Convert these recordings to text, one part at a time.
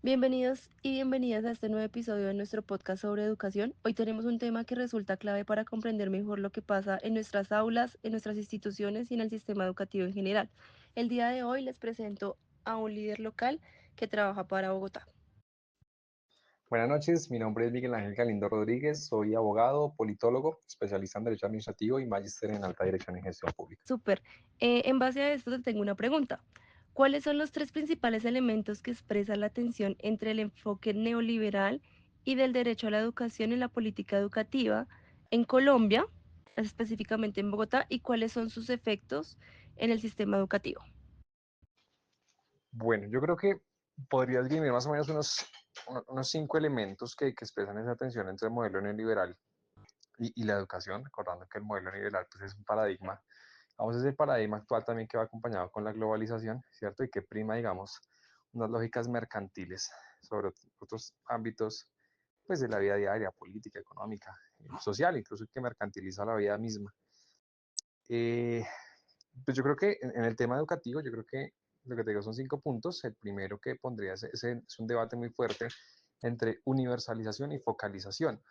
Bienvenidos y bienvenidas a este nuevo episodio de nuestro podcast sobre educación. Hoy tenemos un tema que resulta clave para comprender mejor lo que pasa en nuestras aulas, en nuestras instituciones y en el sistema educativo en general. El día de hoy les presento a un líder local que trabaja para Bogotá. Buenas noches, mi nombre es Miguel Ángel Galindo Rodríguez, soy abogado, politólogo, especialista en Derecho Administrativo y magíster en Alta Dirección y Gestión Pública. Súper. En base a esto te tengo una pregunta. ¿Cuáles son los tres principales elementos que expresan la tensión entre el enfoque neoliberal y del derecho a la educación en la política educativa en Colombia, específicamente en Bogotá, y cuáles son sus efectos en el sistema educativo? Bueno, yo creo que podría esgrimir más o menos unos 5 elementos que expresan esa tensión entre el modelo neoliberal y la educación, recordando que el modelo neoliberal pues, es un paradigma. Vamos, es el paradigma actual también que va acompañado con la globalización, ¿cierto? Y que prima, digamos, unas lógicas mercantiles sobre otros ámbitos pues, de la vida diaria, política, económica, social, incluso que mercantiliza la vida misma. Eh, pues yo creo que en el tema educativo, yo creo que lo que te digo son 5 puntos. El primero que pondría es un debate muy fuerte entre universalización y focalización.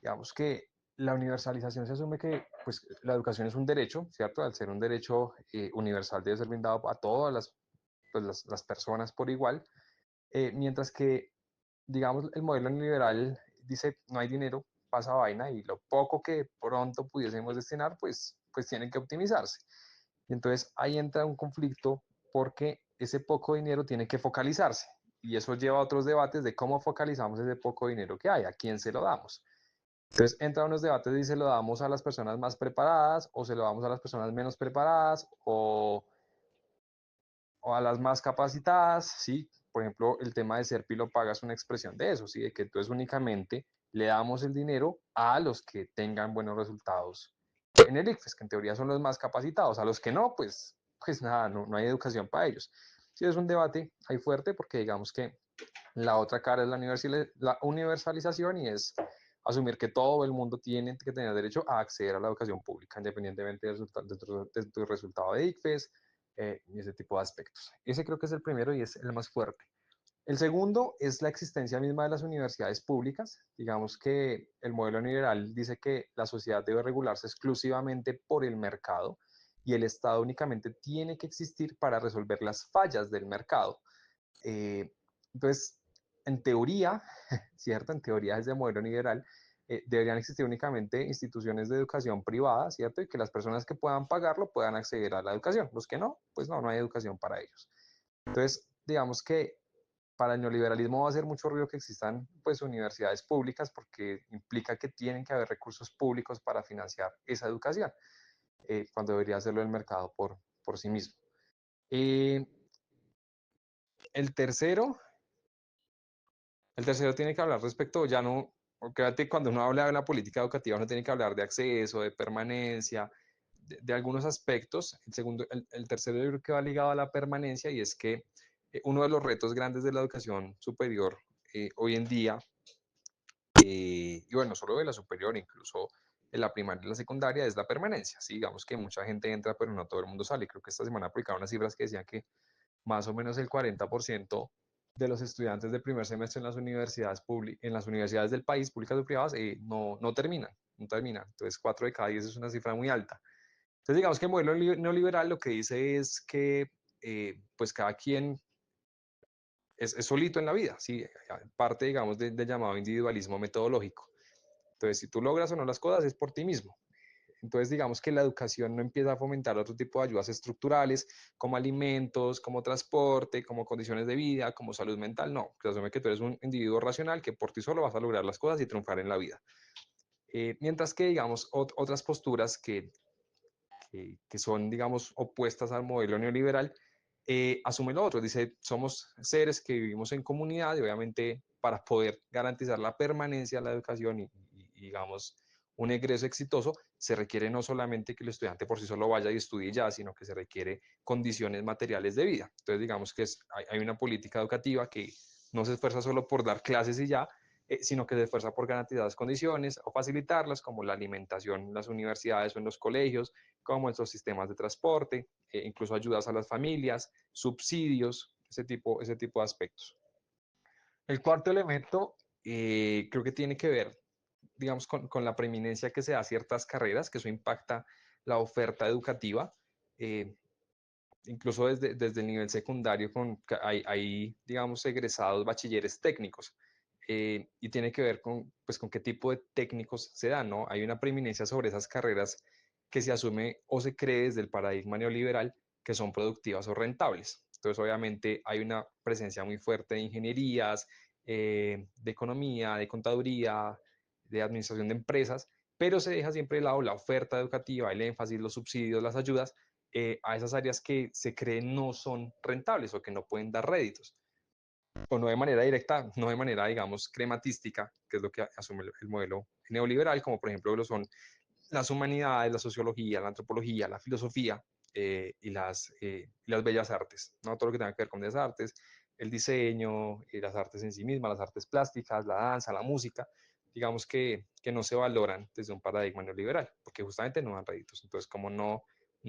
Digamos que la universalización se asume que pues, la educación es un derecho, ¿cierto? Al ser un derecho universal debe ser brindado a todas las personas por igual, mientras que, digamos, el modelo neoliberal dice no hay dinero, pasa vaina y lo poco que pronto pudiésemos destinar, pues tienen que optimizarse. Y entonces ahí entra un conflicto porque ese poco dinero tiene que focalizarse. Y eso lleva a otros debates de cómo focalizamos ese poco dinero que hay, a quién se lo damos. Entonces entra unos debates y se lo damos a las personas más preparadas o se lo damos a las personas menos preparadas o a las más capacitadas, ¿sí? Por ejemplo, el tema de ser pilo paga es una expresión de eso, ¿sí? De que entonces únicamente le damos el dinero a los que tengan buenos resultados en el ICFES, que en teoría son los más capacitados. A los que no, pues nada, no hay educación para ellos. Sí, es un debate ahí fuerte porque digamos que la otra cara es la universalización y es asumir que todo el mundo tiene que tener derecho a acceder a la educación pública, independientemente de tu resultado de ICFES y ese tipo de aspectos. Ese creo que es el primero y es el más fuerte. El segundo es la existencia misma de las universidades públicas. Digamos que el modelo neoliberal dice que la sociedad debe regularse exclusivamente por el mercado y el Estado únicamente tiene que existir para resolver las fallas del mercado. Eh, entonces, en teoría, ¿cierto? En teoría ese modelo neoliberal deberían existir únicamente instituciones de educación privada, ¿cierto? Y que las personas que puedan pagarlo puedan acceder a la educación. Los que no, pues no hay educación para ellos. Entonces, digamos que para el neoliberalismo va a ser mucho ruido que existan pues universidades públicas porque implica que tienen que haber recursos públicos para financiar esa educación, cuando debería hacerlo el mercado por sí mismo. Eh, el tercero, el tercero tiene que hablar respecto, ya no, créate, cuando uno habla de la política educativa, uno tiene que hablar de acceso, de permanencia, de algunos aspectos. El tercero yo creo que va ligado a la permanencia y es que uno de los retos grandes de la educación superior hoy en día, y bueno, no solo de la superior, incluso de la primaria y la secundaria, es la permanencia. ¿Sí? Digamos que mucha gente entra, pero no todo el mundo sale. Creo que esta semana publicaron unas cifras que decían que más o menos el 40% de los estudiantes de primer semestre en las universidades del país, públicas o privadas, no terminan, no terminan. Entonces, 4 de cada 10 es una cifra muy alta. Entonces, digamos que el modelo neoliberal lo que dice es que pues cada quien es solito en la vida, ¿sí? Parte, digamos, del llamado individualismo metodológico. Entonces, si tú logras o no las cosas, es por ti mismo. Entonces, digamos que la educación no empieza a fomentar otro tipo de ayudas estructurales, como alimentos, como transporte, como condiciones de vida, como salud mental. No, se asume que tú eres un individuo racional que por ti solo vas a lograr las cosas y triunfar en la vida. Mientras que, digamos, otras posturas que son, digamos, opuestas al modelo neoliberal, asume lo otro. Dice, somos seres que vivimos en comunidad y obviamente para poder garantizar la permanencia de la educación digamos, un egreso exitoso, se requiere no solamente que el estudiante por sí solo vaya y estudie ya, sino que se requiere condiciones materiales de vida. Entonces, digamos que hay una política educativa que no se esfuerza solo por dar clases y ya, sino que se esfuerza por garantizar las condiciones o facilitarlas, como la alimentación en las universidades o en los colegios, como estos sistemas de transporte, incluso ayudas a las familias, subsidios, ese tipo de aspectos. El cuarto elemento creo que tiene que ver, digamos, con la preeminencia que se da a ciertas carreras, que eso impacta la oferta educativa. eh, Incluso desde el nivel secundario hay, digamos, egresados bachilleres técnicos, y tiene que ver pues, con qué tipo de técnicos se dan, ¿no? Hay una preeminencia sobre esas carreras que se asume o se cree desde el paradigma neoliberal que son productivas o rentables. Entonces, obviamente, hay una presencia muy fuerte de ingenierías, de economía, de contaduría, de administración de empresas, pero se deja siempre de lado la oferta educativa, el énfasis, los subsidios, las ayudas a esas áreas que se creen no son rentables o que no pueden dar réditos, o no de manera directa, no de manera, digamos, crematística, que es lo que asume el modelo neoliberal, como por ejemplo lo son las humanidades, la sociología, la antropología, la filosofía y las bellas artes, ¿no? Todo lo que tenga que ver con las artes, el diseño, las artes en sí mismas, las artes plásticas, la danza, la música, digamos que no se valoran desde un paradigma neoliberal, porque justamente no dan réditos. Entonces, como no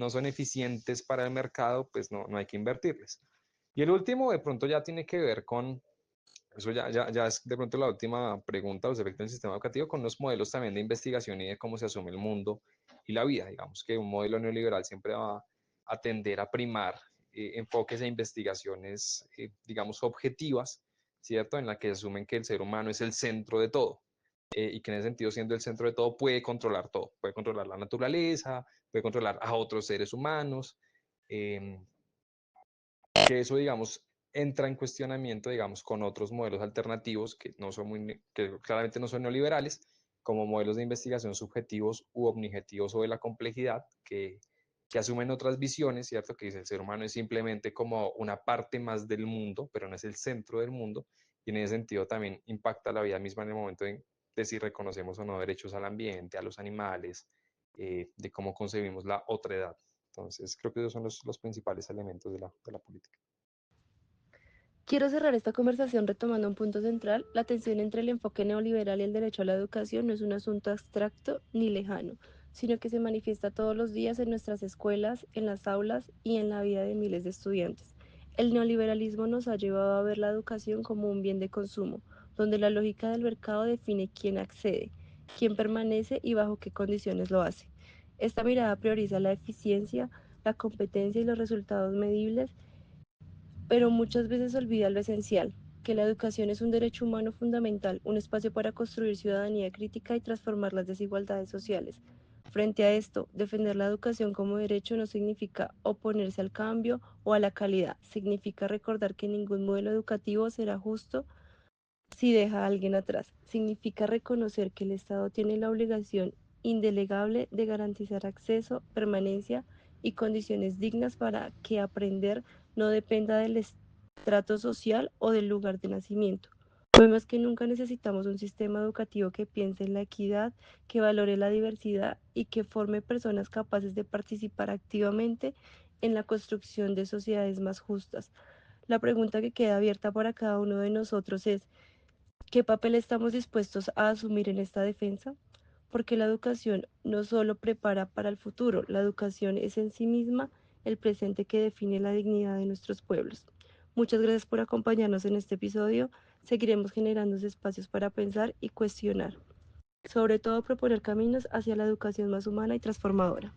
son eficientes para el mercado, pues no hay que invertirles. Y el último, de pronto, ya tiene que ver con, eso ya es de pronto la última pregunta, los efectos del sistema educativo, con los modelos también de investigación y de cómo se asume el mundo y la vida. Digamos que un modelo neoliberal siempre va a tender a primar enfoques e investigaciones, digamos, objetivas, ¿cierto? En la que asumen que el ser humano es el centro de todo. Y que en ese sentido, siendo el centro de todo, puede controlar todo, puede controlar la naturaleza, puede controlar a otros seres humanos, eh, que eso, digamos, entra en cuestionamiento, digamos, con otros modelos alternativos que claramente no son neoliberales, como modelos de investigación subjetivos u objetivos sobre la complejidad, que asumen otras visiones, ¿cierto? Que dice el ser humano es simplemente como una parte más del mundo, pero no es el centro del mundo, y en ese sentido también impacta la vida misma en el momento de si reconocemos o no derechos al ambiente, a los animales, de cómo concebimos la otra edad. Entonces, creo que esos son los principales elementos de la política. Quiero cerrar esta conversación retomando un punto central. La tensión entre el enfoque neoliberal y el derecho a la educación no es un asunto abstracto ni lejano, sino que se manifiesta todos los días en nuestras escuelas, en las aulas y en la vida de miles de estudiantes. El neoliberalismo nos ha llevado a ver la educación como un bien de consumo, donde la lógica del mercado define quién accede, quién permanece y bajo qué condiciones lo hace. Esta mirada prioriza la eficiencia, la competencia y los resultados medibles, pero muchas veces olvida lo esencial, que la educación es un derecho humano fundamental, un espacio para construir ciudadanía crítica y transformar las desigualdades sociales. Frente a esto, defender la educación como derecho no significa oponerse al cambio o a la calidad, significa recordar que ningún modelo educativo será justo si deja a alguien atrás. Significa reconocer que el Estado tiene la obligación indelegable de garantizar acceso, permanencia y condiciones dignas para que aprender no dependa del estrato social o del lugar de nacimiento. Hoy más que nunca necesitamos un sistema educativo que piense en la equidad, que valore la diversidad y que forme personas capaces de participar activamente en la construcción de sociedades más justas. La pregunta que queda abierta para cada uno de nosotros es: ¿qué papel estamos dispuestos a asumir en esta defensa? Porque la educación no solo prepara para el futuro, la educación es en sí misma el presente que define la dignidad de nuestros pueblos. Muchas gracias por acompañarnos en este episodio. Seguiremos generando espacios para pensar y cuestionar, sobre todo proponer caminos hacia la educación más humana y transformadora.